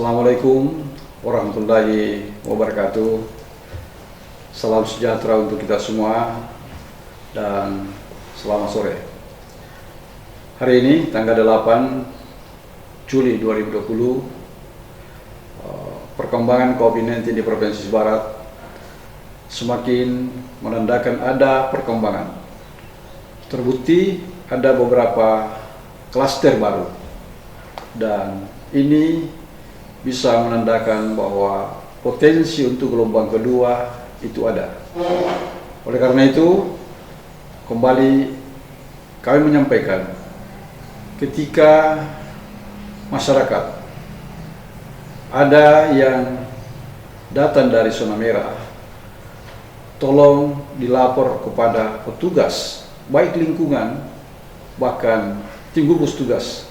Assalamualaikum warahmatullahi wabarakatuh. Salam sejahtera untuk kita semua dan selamat sore. Hari ini tanggal 8 Juli 2020, perkembangan COVID-19 di Provinsi Barat semakin menandakan ada perkembangan. Terbukti ada beberapa klaster baru dan ini bisa menandakan bahwa potensi untuk gelombang kedua itu ada. Oleh karena itu, kembali kami menyampaikan, ketika masyarakat ada yang datang dari zona merah, tolong dilapor kepada petugas, baik lingkungan, bahkan tim gugus tugas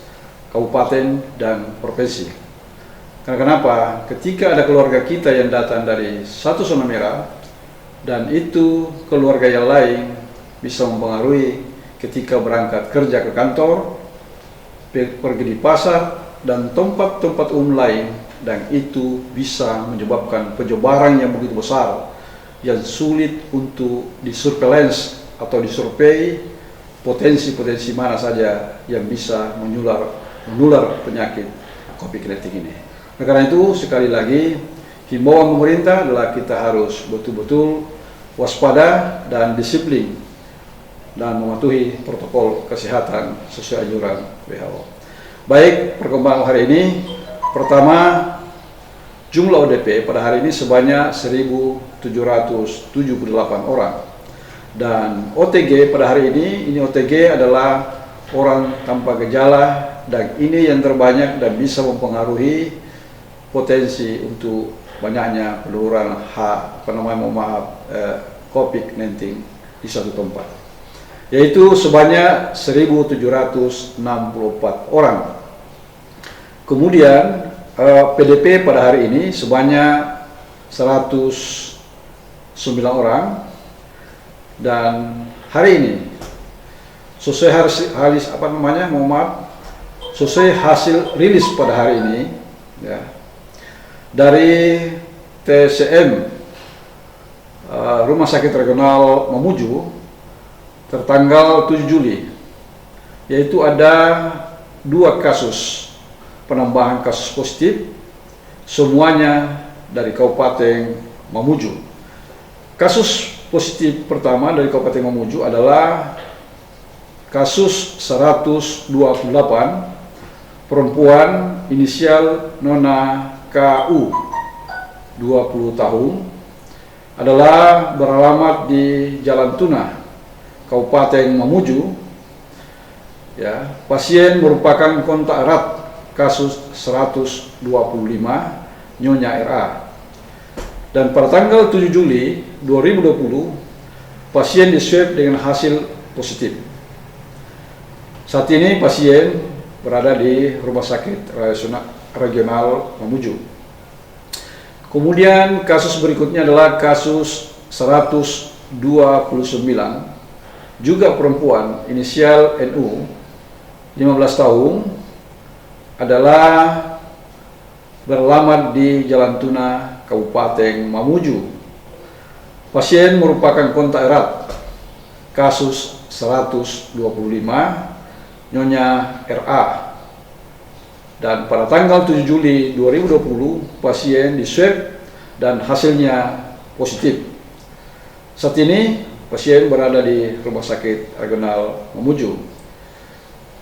kabupaten dan provinsi. Karena kenapa? Ketika ada keluarga kita yang datang dari satu zona merah, dan itu keluarga yang lain bisa mempengaruhi ketika berangkat kerja ke kantor, pergi di pasar, dan tempat-tempat umum lain, dan itu bisa menyebabkan penyebaran yang begitu besar, yang sulit untuk disurveillance atau disurvei potensi-potensi mana saja yang bisa menular penyakit COVID-19 ini. Karena itu, sekali lagi, himbauan pemerintah adalah kita harus betul-betul waspada dan disiplin dan mematuhi protokol kesehatan sesuai anjuran WHO. Baik, perkembangan hari ini, pertama, jumlah ODP pada hari ini sebanyak 1.778 orang, dan OTG pada hari ini OTG adalah orang tanpa gejala, dan ini yang terbanyak dan bisa mempengaruhi potensi untuk banyaknya penularan COVID-19 di satu tempat, yaitu sebanyak 1.764 orang. Kemudian PDP pada hari ini sebanyak 109 orang, dan hari ini sesuai hasil rilis pada hari ini, ya, dari TSM Rumah Sakit Regional Mamuju tertanggal 7 Juli, yaitu ada 2 kasus penambahan kasus positif, semuanya dari Kabupaten Mamuju. Kasus positif pertama dari Kabupaten Mamuju adalah kasus 128, perempuan inisial Nona KU, 20 tahun, adalah beralamat di Jalan Tuna, Kabupaten Mamuju. Ya, pasien merupakan kontak erat kasus 125, Nyonya RA. Dan pada tanggal 7 Juli 2020, pasien diswab dengan hasil positif. Saat ini pasien berada di Rumah Sakit Regional Mamuju. Kemudian kasus berikutnya adalah kasus 129, juga perempuan inisial NU, 15 tahun, adalah beralamat di Jalan Tuna, Kabupaten Mamuju. Pasien merupakan kontak erat kasus 125, Nyonya RA. Dan pada tanggal 7 Juli 2020, pasien diswab dan hasilnya positif. Saat ini, pasien berada di Rumah Sakit Regional Mamuju.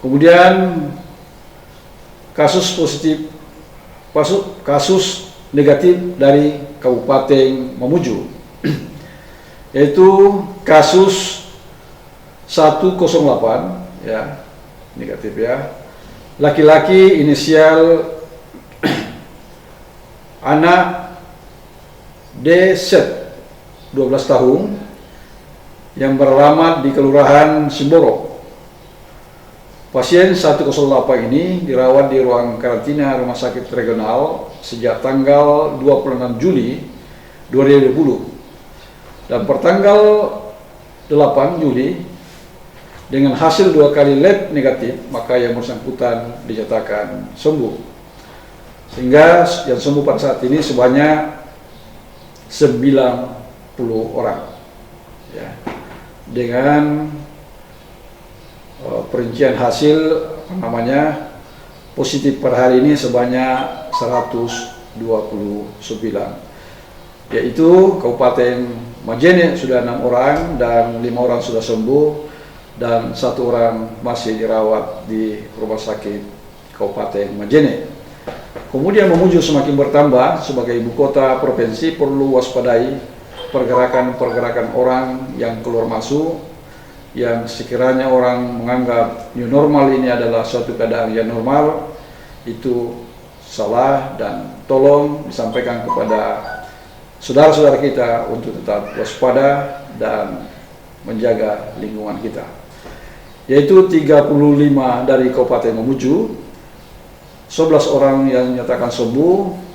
Kemudian, kasus negatif dari Kabupaten Mamuju, yaitu kasus 108, ya, negatif ya. Laki-laki inisial anak DZ, 12 tahun, yang beralamat di Kelurahan Simboro. Pasien 108 ini dirawat di ruang karantina Rumah Sakit Regional sejak tanggal 26 Juli 2020. Dan pertanggal 8 Juli, dengan hasil 2 kali lab negatif, maka yang bersangkutan dinyatakan sembuh. Sehingga yang sembuh pada saat ini sebanyak 90 orang. Ya. Dengan perincian hasil positif per hari ini sebanyak 129, yaitu Kabupaten Majene sudah 6 orang dan 5 orang sudah sembuh dan 1 orang masih dirawat di rumah sakit Kabupaten Majene. Kemudian Mamuju semakin bertambah sebagai ibu kota provinsi, perlu waspadai pergerakan-pergerakan orang yang keluar masuk, yang sekiranya orang menganggap new normal ini adalah suatu keadaan yang normal, itu salah dan tolong disampaikan kepada saudara-saudara kita untuk tetap waspada dan menjaga lingkungan kita. Yaitu 35 dari Kabupaten Mamuju, 11 orang yang dinyatakan sembuh,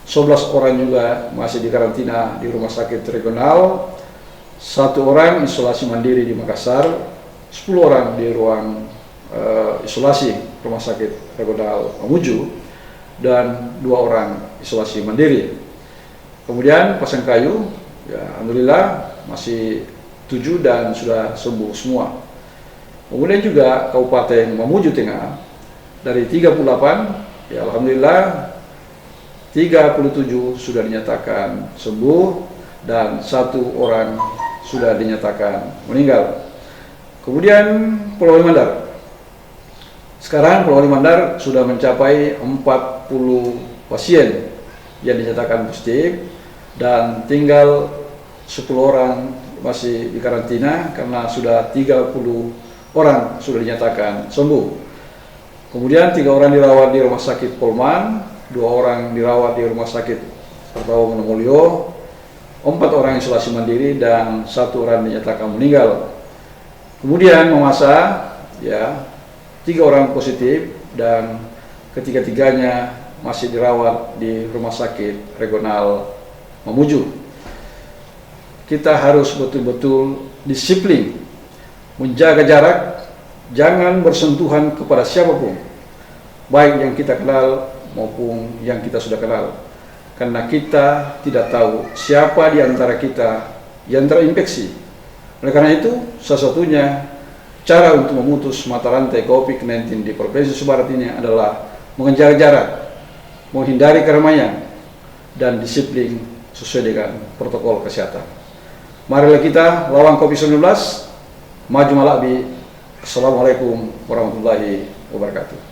11 orang juga masih dikarantina di rumah sakit regional, 1 orang isolasi mandiri di Makassar, 10 orang di ruang isolasi rumah sakit regional Mamuju, dan 2 orang isolasi mandiri. Kemudian Pasangkayu, ya, alhamdulillah masih 7 dan sudah sembuh semua. Kemudian juga Kabupaten Mamuju Tengah, dari 38, ya alhamdulillah 37 sudah dinyatakan sembuh dan 1 orang sudah dinyatakan meninggal. Kemudian Pulau Limandar. Sekarang Pulau Limandar sudah mencapai 40 pasien yang dinyatakan positif dan tinggal 10 orang masih dikarantina karena sudah 30 orang sudah dinyatakan sembuh. Kemudian 3 orang dirawat di rumah sakit Polman, 2 orang dirawat di rumah sakit Pertawang Mulyo, 4 orang isolasi mandiri dan 1 orang dinyatakan meninggal. Kemudian Mamasa, ya, 3 orang positif dan ketiga-tiganya masih dirawat di rumah sakit regional Mamuju. Kita harus betul-betul disiplin, menjaga jarak, jangan bersentuhan kepada siapapun, baik yang kita kenal maupun yang kita sudah kenal, karena kita tidak tahu siapa di antara kita yang terinfeksi. Oleh karena itu, salah satunya cara untuk memutus mata rantai COVID-19 di Provinsi Sumatera Barat ini adalah menjaga jarak, menghindari keramaian, dan disiplin sesuai dengan protokol kesehatan. Marilah kita lawan COVID-19, maju malabi. Assalamualaikum warahmatullahi wabarakatuh.